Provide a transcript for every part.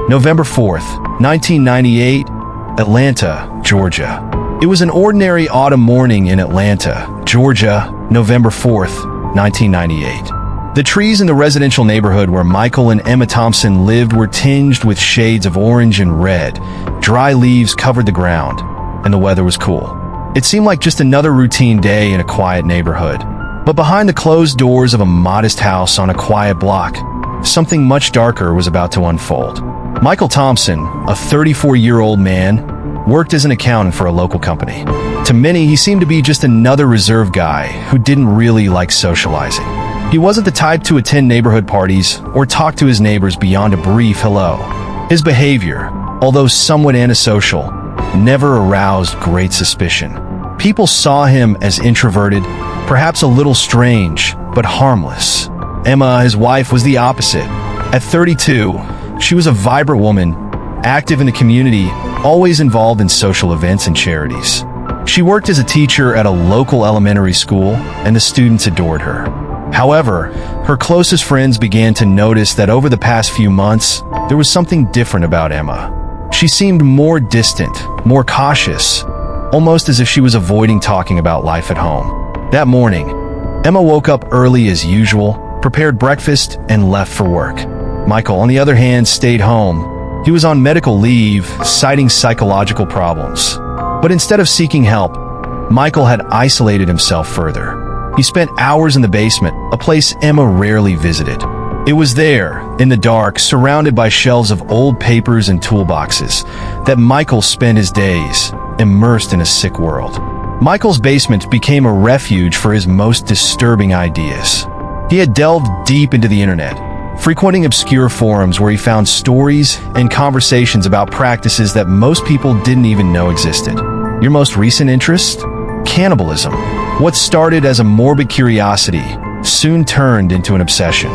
November 4th, 1998, Atlanta, Georgia. It was an ordinary autumn morning in Atlanta, Georgia, November 4th, 1998. The trees in the residential neighborhood where Michael and Emma Thompson lived were tinged with shades of orange and red. Dry leaves covered the ground, and the weather was cool. It seemed like just another routine day in a quiet neighborhood. But behind the closed doors of a modest house on a quiet block, something much darker was about to unfold. Michael Thompson, a 34-year-old man, worked as an accountant for a local company. To many, he seemed to be just another reserved guy who didn't really like socializing. He wasn't the type to attend neighborhood parties or talk to his neighbors beyond a brief hello. His behavior, although somewhat antisocial, never aroused great suspicion. People saw him as introverted, perhaps a little strange, but harmless. Emma, his wife, was the opposite. At 32, she was a vibrant woman, active in the community, always involved in social events and charities. She worked as a teacher at a local elementary school, and the students adored her. However, her closest friends began to notice that over the past few months, there was something different about Emma. She seemed more distant, more cautious, almost as if she was avoiding talking about life at home. That morning, Emma woke up early as usual, prepared breakfast, and left for work. Michael, on the other hand, stayed home. He was on medical leave, citing psychological problems. But instead of seeking help, Michael had isolated himself further. He spent hours in the basement, a place Emma rarely visited. It was there, in the dark, surrounded by shelves of old papers and toolboxes, that Michael spent his days, immersed in a sick world. Michael's basement became a refuge for his most disturbing ideas. He had delved deep into the internet, frequenting obscure forums where he found stories and conversations about practices that most people didn't even know existed. Your most recent interest? Cannibalism. What started as a morbid curiosity soon turned into an obsession.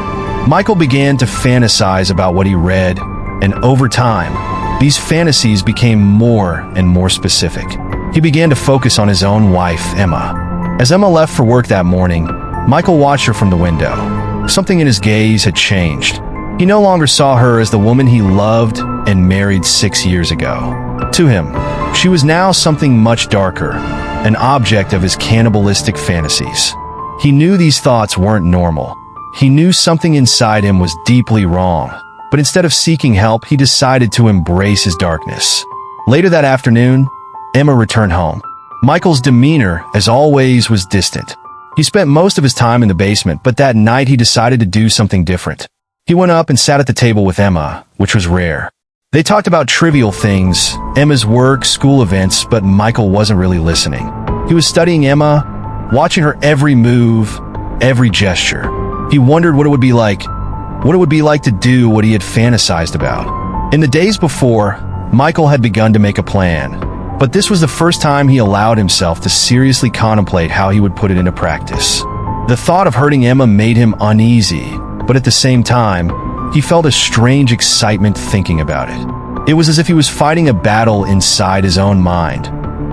Michael began to fantasize about what he read, and over time, these fantasies became more and more specific. He began to focus on his own wife, Emma. As Emma left for work that morning, Michael watched her from the window. Something in his gaze had changed. He no longer saw her as the woman he loved and married 6 years ago. To him, she was now something much darker, an object of his cannibalistic fantasies. He knew these thoughts weren't normal. He knew something inside him was deeply wrong. But instead of seeking help, he decided to embrace his darkness. Later that afternoon, Emma returned home. Michael's demeanor, as always, was distant. He spent most of his time in the basement, but that night he decided to do something different. He went up and sat at the table with Emma, which was rare. They talked about trivial things, Emma's work, school events, but Michael wasn't really listening. He was studying Emma, watching her every move, every gesture. He wondered what it would be like to do what he had fantasized about. In the days before, Michael had begun to make a plan, but this was the first time he allowed himself to seriously contemplate how he would put it into practice. The thought of hurting Emma made him uneasy, but at the same time, he felt a strange excitement thinking about it. It was as if he was fighting a battle inside his own mind.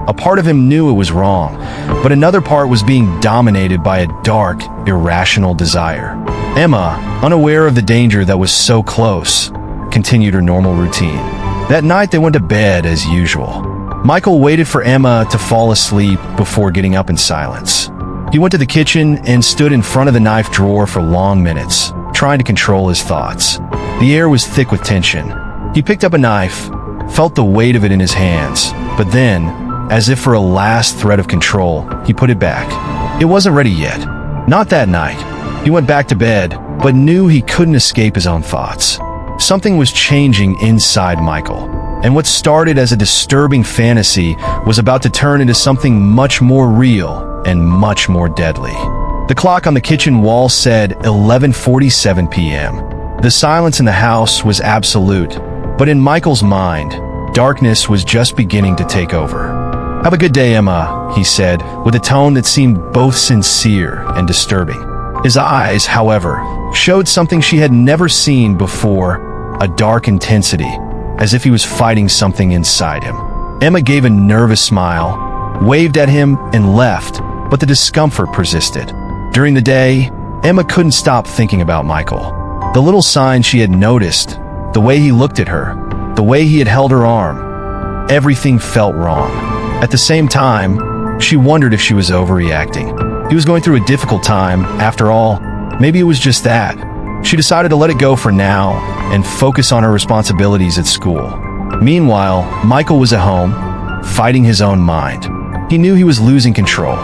A part of him knew it was wrong, but another part was being dominated by a dark, irrational desire. Emma, unaware of the danger that was so close, continued her normal routine. That night they went to bed as usual. Michael waited for Emma to fall asleep before getting up in silence. He went to the kitchen and stood in front of the knife drawer for long minutes, trying to control his thoughts. The air was thick with tension. He picked up a knife, felt the weight of it in his hands, but then, as if for a last thread of control, he put it back. It wasn't ready yet. Not that night. He went back to bed, but knew he couldn't escape his own thoughts. Something was changing inside Michael, and what started as a disturbing fantasy was about to turn into something much more real and much more deadly. The clock on the kitchen wall said 11:47 p.m. The silence in the house was absolute, but in Michael's mind, darkness was just beginning to take over. "Have a good day, Emma," he said, with a tone that seemed both sincere and disturbing. His eyes, however, showed something she had never seen before, a dark intensity, as if he was fighting something inside him. Emma gave a nervous smile, waved at him, and left, but the discomfort persisted. During the day, Emma couldn't stop thinking about Michael. The little signs she had noticed, the way he looked at her, the way he had held her arm. Everything felt wrong. At the same time, she wondered if she was overreacting. He was going through a difficult time, after all. Maybe it was just that. She decided to let it go for now and focus on her responsibilities at school. Meanwhile, Michael was at home, fighting his own mind. He knew he was losing control.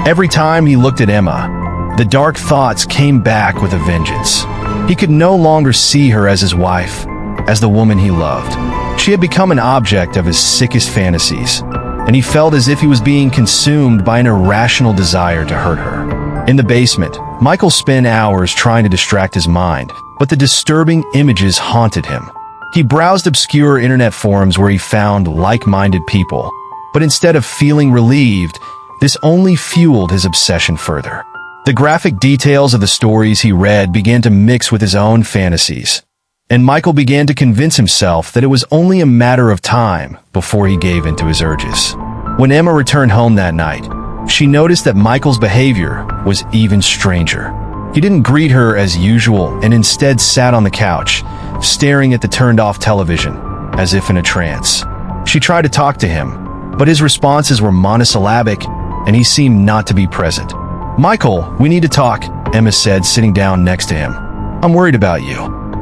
Every time he looked at Emma, the dark thoughts came back with a vengeance. He could no longer see her as his wife, as the woman he loved. She had become an object of his sickest fantasies, and he felt as if he was being consumed by an irrational desire to hurt her. In the basement, Michael spent hours trying to distract his mind, but the disturbing images haunted him. He browsed obscure internet forums where he found like-minded people, but instead of feeling relieved, this only fueled his obsession further. The graphic details of the stories he read began to mix with his own fantasies, and Michael began to convince himself that it was only a matter of time before he gave in to his urges. When Emma returned home that night, she noticed that Michael's behavior was even stranger. He didn't greet her as usual and instead sat on the couch, staring at the turned-off television, as if in a trance. She tried to talk to him, but his responses were monosyllabic, and he seemed not to be present. "Michael, we need to talk," Emma said, sitting down next to him. "I'm worried about you."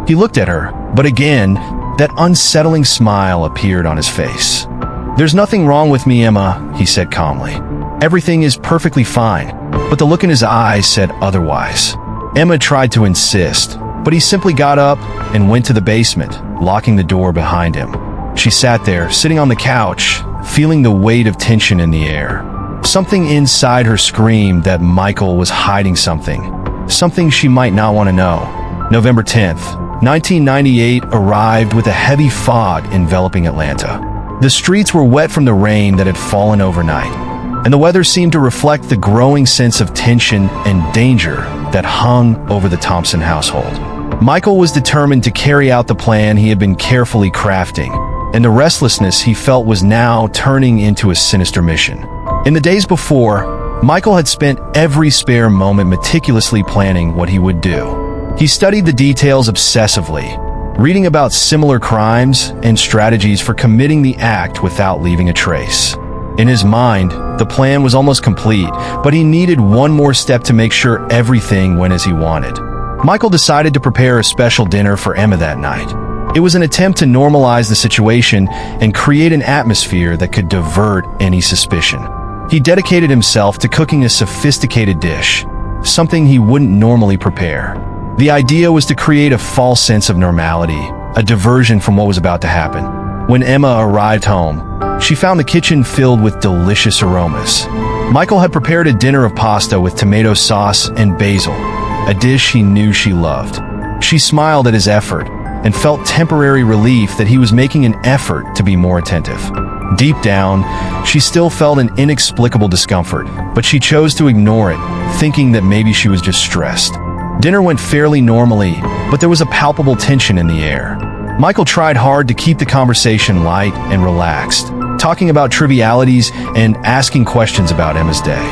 He looked at her, but again, that unsettling smile appeared on his face. "There's nothing wrong with me, Emma," he said calmly. "Everything is perfectly fine," but the look in his eyes said otherwise. Emma tried to insist, but he simply got up and went to the basement, locking the door behind him. She sat there, sitting on the couch, feeling the weight of tension in the air. Something inside her screamed that Michael was hiding something she might not want to know. November 10th, 1998 arrived with a heavy fog enveloping Atlanta. The streets were wet from the rain that had fallen overnight, and the weather seemed to reflect the growing sense of tension and danger that hung over the Thompson household. Michael was determined to carry out the plan he had been carefully crafting, and the restlessness he felt was now turning into a sinister mission. In the days before, Michael had spent every spare moment meticulously planning what he would do. He studied the details obsessively, reading about similar crimes and strategies for committing the act without leaving a trace. In his mind, the plan was almost complete, but he needed one more step to make sure everything went as he wanted. Michael decided to prepare a special dinner for Emma that night. It was an attempt to normalize the situation and create an atmosphere that could divert any suspicion. He dedicated himself to cooking a sophisticated dish, something he wouldn't normally prepare. The idea was to create a false sense of normality, a diversion from what was about to happen. When Emma arrived home, she found the kitchen filled with delicious aromas. Michael had prepared a dinner of pasta with tomato sauce and basil, a dish he knew she loved. She smiled at his effort and felt temporary relief that he was making an effort to be more attentive. Deep down, she still felt an inexplicable discomfort, but she chose to ignore it, thinking that maybe she was just stressed. Dinner went fairly normally, but there was a palpable tension in the air. Michael tried hard to keep the conversation light and relaxed, talking about trivialities and asking questions about Emma's day.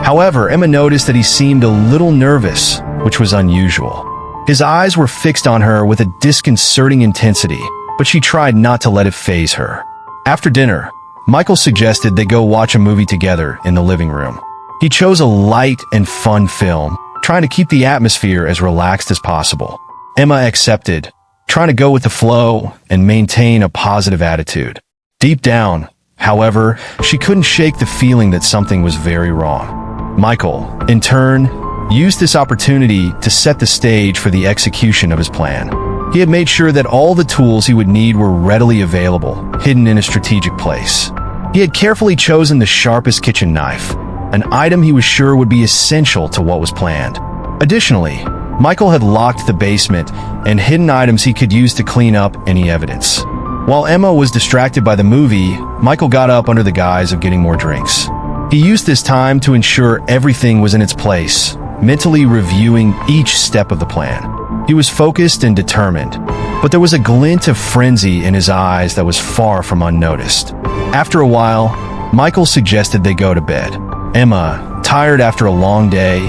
However, Emma noticed that he seemed a little nervous, which was unusual. His eyes were fixed on her with a disconcerting intensity, but she tried not to let it faze her. After dinner, Michael suggested they go watch a movie together in the living room. He chose a light and fun film, trying to keep the atmosphere as relaxed as possible. Emma accepted, trying to go with the flow and maintain a positive attitude. Deep down, however, she couldn't shake the feeling that something was very wrong. Michael, in turn, used this opportunity to set the stage for the execution of his plan. He had made sure that all the tools he would need were readily available, hidden in a strategic place. He had carefully chosen the sharpest kitchen knife, an item he was sure would be essential to what was planned. Additionally, Michael had locked the basement and hidden items he could use to clean up any evidence. While Emma was distracted by the movie, Michael got up under the guise of getting more drinks. He used this time to ensure everything was in its place, mentally reviewing each step of the plan. He was focused and determined, but there was a glint of frenzy in his eyes that was far from unnoticed. After a while, Michael suggested they go to bed. Emma, tired after a long day,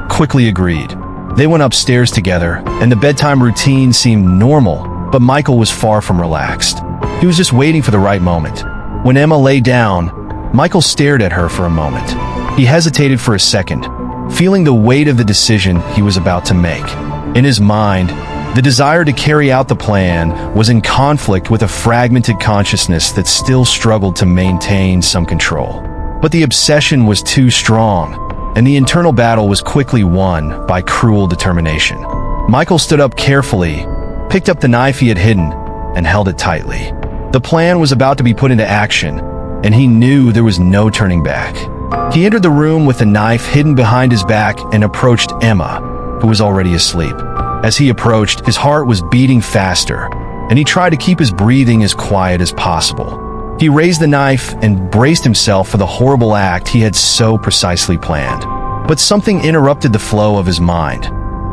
quickly agreed. They went upstairs together, and the bedtime routine seemed normal, but Michael was far from relaxed. He was just waiting for the right moment. When Emma lay down, Michael stared at her for a moment. He hesitated for a second, feeling the weight of the decision he was about to make. In his mind, the desire to carry out the plan was in conflict with a fragmented consciousness that still struggled to maintain some control. But the obsession was too strong, and the internal battle was quickly won by cruel determination. Michael stood up carefully, picked up the knife he had hidden, and held it tightly. The plan was about to be put into action, and he knew there was no turning back. He entered the room with the knife hidden behind his back and approached Emma, who was already asleep. As he approached, his heart was beating faster, and he tried to keep his breathing as quiet as possible. He raised the knife and braced himself for the horrible act he had so precisely planned. But something interrupted the flow of his mind.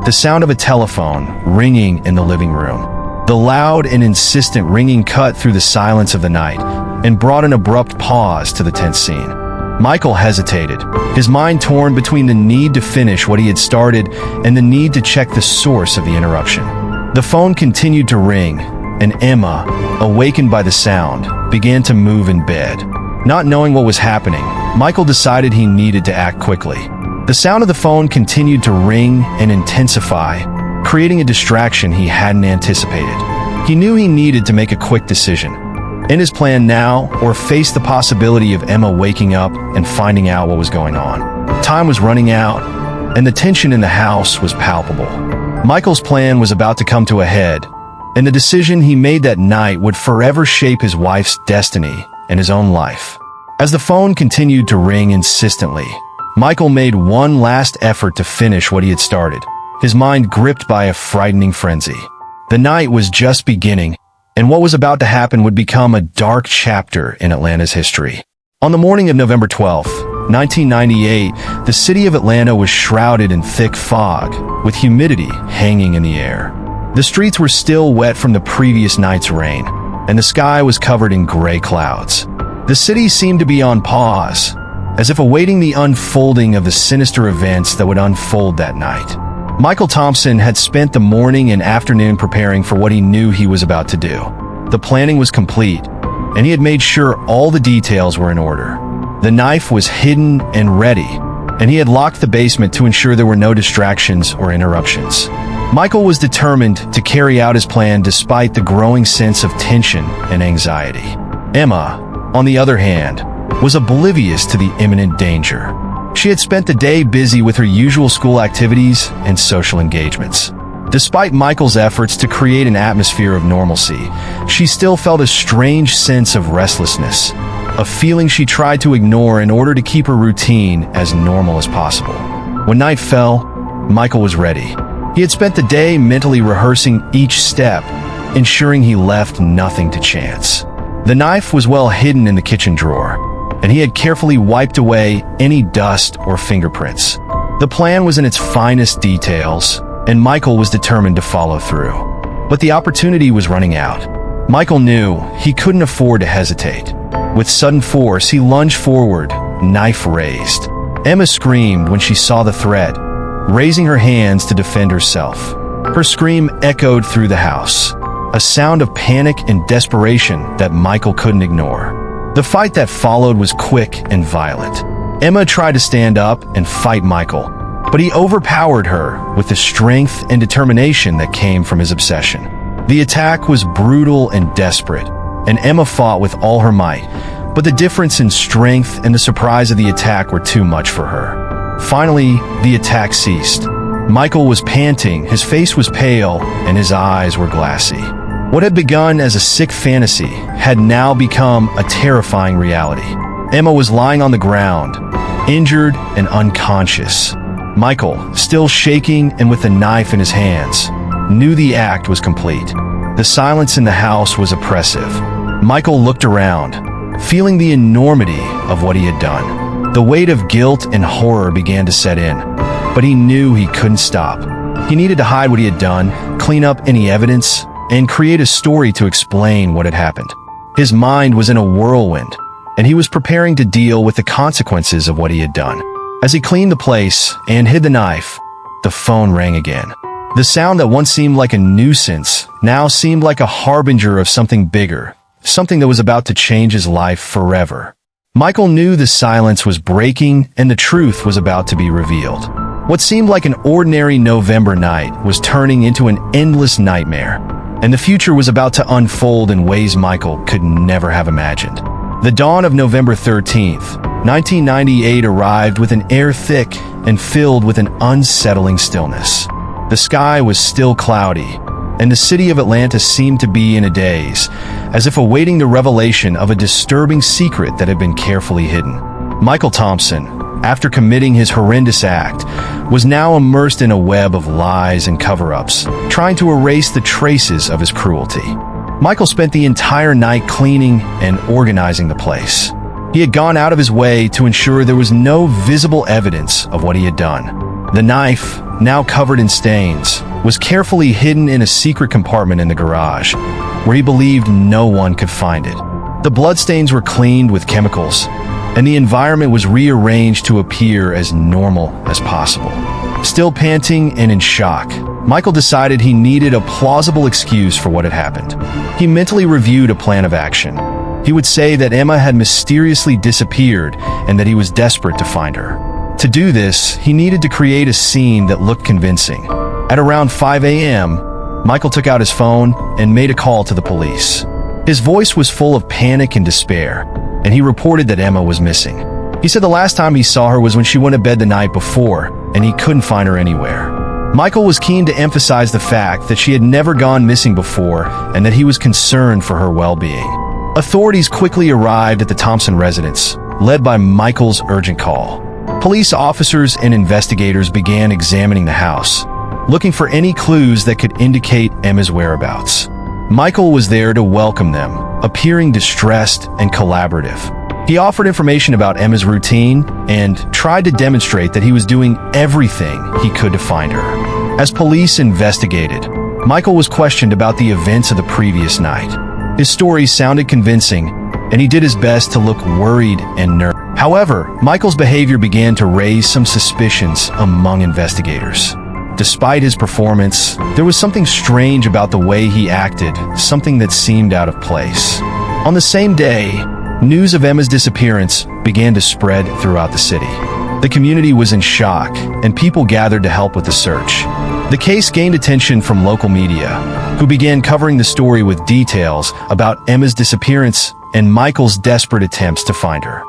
The sound of a telephone ringing in the living room. The loud and insistent ringing cut through the silence of the night and brought an abrupt pause to the tense scene. Michael hesitated, his mind torn between the need to finish what he had started and the need to check the source of the interruption. The phone continued to ring, and Emma, awakened by the sound, began to move in bed. Not knowing what was happening, Michael decided he needed to act quickly. The sound of the phone continued to ring and intensify, creating a distraction he hadn't anticipated. He knew he needed to make a quick decision. End his plan now, or face the possibility of Emma waking up and finding out what was going on. Time was running out, and the tension in the house was palpable. Michael's plan was about to come to a head, and the decision he made that night would forever shape his wife's destiny and his own life. As the phone continued to ring insistently, Michael made one last effort to finish what he had started, his mind gripped by a frightening frenzy. The night was just beginning, and what was about to happen would become a dark chapter in Atlanta's history. On the morning of November 12, 1998, the city of Atlanta was shrouded in thick fog, with humidity hanging in the air. The streets were still wet from the previous night's rain, and the sky was covered in gray clouds. The city seemed to be on pause, as if awaiting the unfolding of the sinister events that would unfold that night. Michael Thompson had spent the morning and afternoon preparing for what he knew he was about to do. The planning was complete, and he had made sure all the details were in order. The knife was hidden and ready, and he had locked the basement to ensure there were no distractions or interruptions. Michael was determined to carry out his plan despite the growing sense of tension and anxiety. Emma, on the other hand, was oblivious to the imminent danger. She had spent the day busy with her usual school activities and social engagements. Despite Michael's efforts to create an atmosphere of normalcy, she still felt a strange sense of restlessness, a feeling she tried to ignore in order to keep her routine as normal as possible. When night fell, Michael was ready. He had spent the day mentally rehearsing each step, ensuring he left nothing to chance. The knife was well hidden in the kitchen drawer, and he had carefully wiped away any dust or fingerprints. The plan was in its finest details, and Michael was determined to follow through. But the opportunity was running out. Michael knew he couldn't afford to hesitate. With sudden force, he lunged forward, knife raised. Emma screamed when she saw the threat, raising her hands to defend herself. Her scream echoed through the house, a sound of panic and desperation that Michael couldn't ignore. The fight that followed was quick and violent. Emma tried to stand up and fight Michael, but he overpowered her with the strength and determination that came from his obsession. The attack was brutal and desperate, and Emma fought with all her might, but the difference in strength and the surprise of the attack were too much for her. Finally, the attack ceased. Michael was panting, his face was pale, and his eyes were glassy. What had begun as a sick fantasy had now become a terrifying reality. Emma was lying on the ground, injured and unconscious. Michael, still shaking and with a knife in his hands, knew the act was complete. The silence in the house was oppressive. Michael looked around, feeling the enormity of what he had done. The weight of guilt and horror began to set in, but he knew he couldn't stop. He needed to hide what he had done, clean up any evidence, and create a story to explain what had happened. His mind was in a whirlwind, and he was preparing to deal with the consequences of what he had done. As he cleaned the place and hid the knife, the phone rang again. The sound that once seemed like a nuisance now seemed like a harbinger of something bigger, something that was about to change his life forever. Michael knew the silence was breaking and the truth was about to be revealed. What seemed like an ordinary November night was turning into an endless nightmare, and the future was about to unfold in ways Michael could never have imagined. The dawn of November 13th, 1998 arrived with an air thick and filled with an unsettling stillness. The sky was still cloudy, and the city of Atlanta seemed to be in a daze, as if awaiting the revelation of a disturbing secret that had been carefully hidden. Michael Thompson, after committing his horrendous act, was now immersed in a web of lies and cover-ups, trying to erase the traces of his cruelty. Michael spent the entire night cleaning and organizing the place. He had gone out of his way to ensure there was no visible evidence of what he had done. The knife, now covered in stains, was carefully hidden in a secret compartment in the garage, where he believed no one could find it. The bloodstains were cleaned with chemicals, and the environment was rearranged to appear as normal as possible. Still panting and in shock, Michael decided he needed a plausible excuse for what had happened. He mentally reviewed a plan of action. He would say that Emma had mysteriously disappeared and that he was desperate to find her. To do this, he needed to create a scene that looked convincing. At around 5 a.m., Michael took out his phone and made a call to the police. His voice was full of panic and despair, and he reported that Emma was missing. He said the last time he saw her was when she went to bed the night before, and he couldn't find her anywhere. Michael was keen to emphasize the fact that she had never gone missing before and that he was concerned for her well-being. Authorities quickly arrived at the Thompson residence, led by Michael's urgent call. Police officers and investigators began examining the house, looking for any clues that could indicate Emma's whereabouts. Michael was there to welcome them, appearing distressed and collaborative. He offered information about Emma's routine and tried to demonstrate that he was doing everything he could to find her. As police investigated, Michael was questioned about the events of the previous night. His story sounded convincing, and he did his best to look worried and nervous. However, Michael's behavior began to raise some suspicions among investigators. Despite his performance, there was something strange about the way he acted, something that seemed out of place. On the same day, news of Emma's disappearance began to spread throughout the city. The community was in shock, and people gathered to help with the search. The case gained attention from local media, who began covering the story with details about Emma's disappearance and Michael's desperate attempts to find her.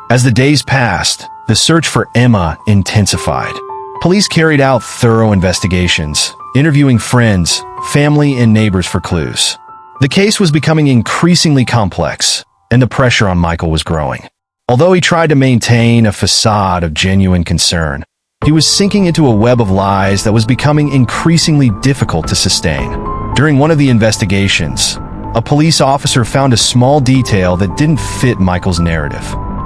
As the days passed, the search for Emma intensified. Police carried out thorough investigations, interviewing friends, family, and neighbors for clues. The case was becoming increasingly complex, and the pressure on Michael was growing. Although he tried to maintain a facade of genuine concern, he was sinking into a web of lies that was becoming increasingly difficult to sustain. During one of the investigations, a police officer found a small detail that didn't fit Michael's narrative.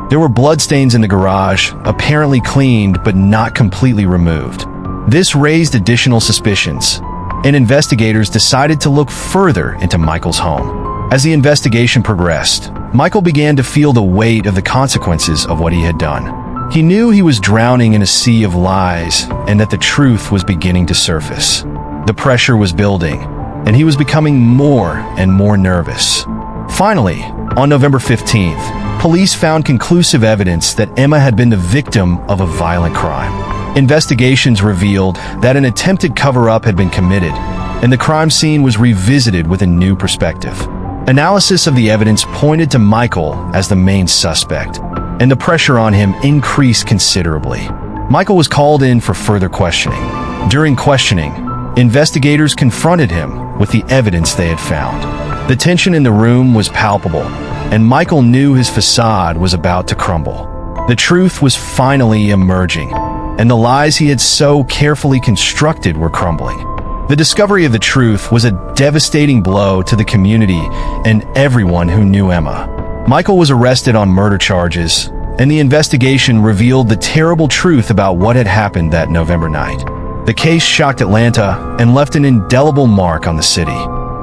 There were bloodstains in the garage, apparently cleaned but not completely removed. This raised additional suspicions, and investigators decided to look further into Michael's home. As the investigation progressed, Michael began to feel the weight of the consequences of what he had done. He knew he was drowning in a sea of lies and that the truth was beginning to surface. The pressure was building, and he was becoming more and more nervous. Finally, on November 15th, police found conclusive evidence that Emma had been the victim of a violent crime. Investigations revealed that an attempted cover-up had been committed, and the crime scene was revisited with a new perspective. Analysis of the evidence pointed to Michael as the main suspect, and the pressure on him increased considerably. Michael was called in for further questioning. During questioning, investigators confronted him with the evidence they had found. The tension in the room was palpable, and Michael knew his facade was about to crumble. The truth was finally emerging, and the lies he had so carefully constructed were crumbling. The discovery of the truth was a devastating blow to the community and everyone who knew Emma. Michael was arrested on murder charges, and the investigation revealed the terrible truth about what had happened that November night. The case shocked Atlanta and left an indelible mark on the city.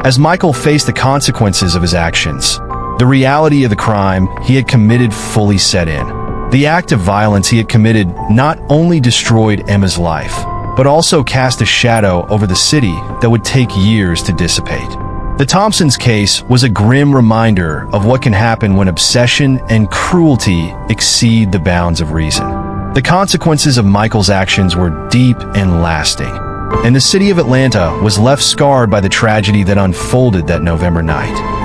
As Michael faced the consequences of his actions, the reality of the crime he had committed fully set in. The act of violence he had committed not only destroyed Emma's life, but also cast a shadow over the city that would take years to dissipate. The Thompsons case was a grim reminder of what can happen when obsession and cruelty exceed the bounds of reason. The consequences of Michael's actions were deep and lasting, and the city of Atlanta was left scarred by the tragedy that unfolded that November night.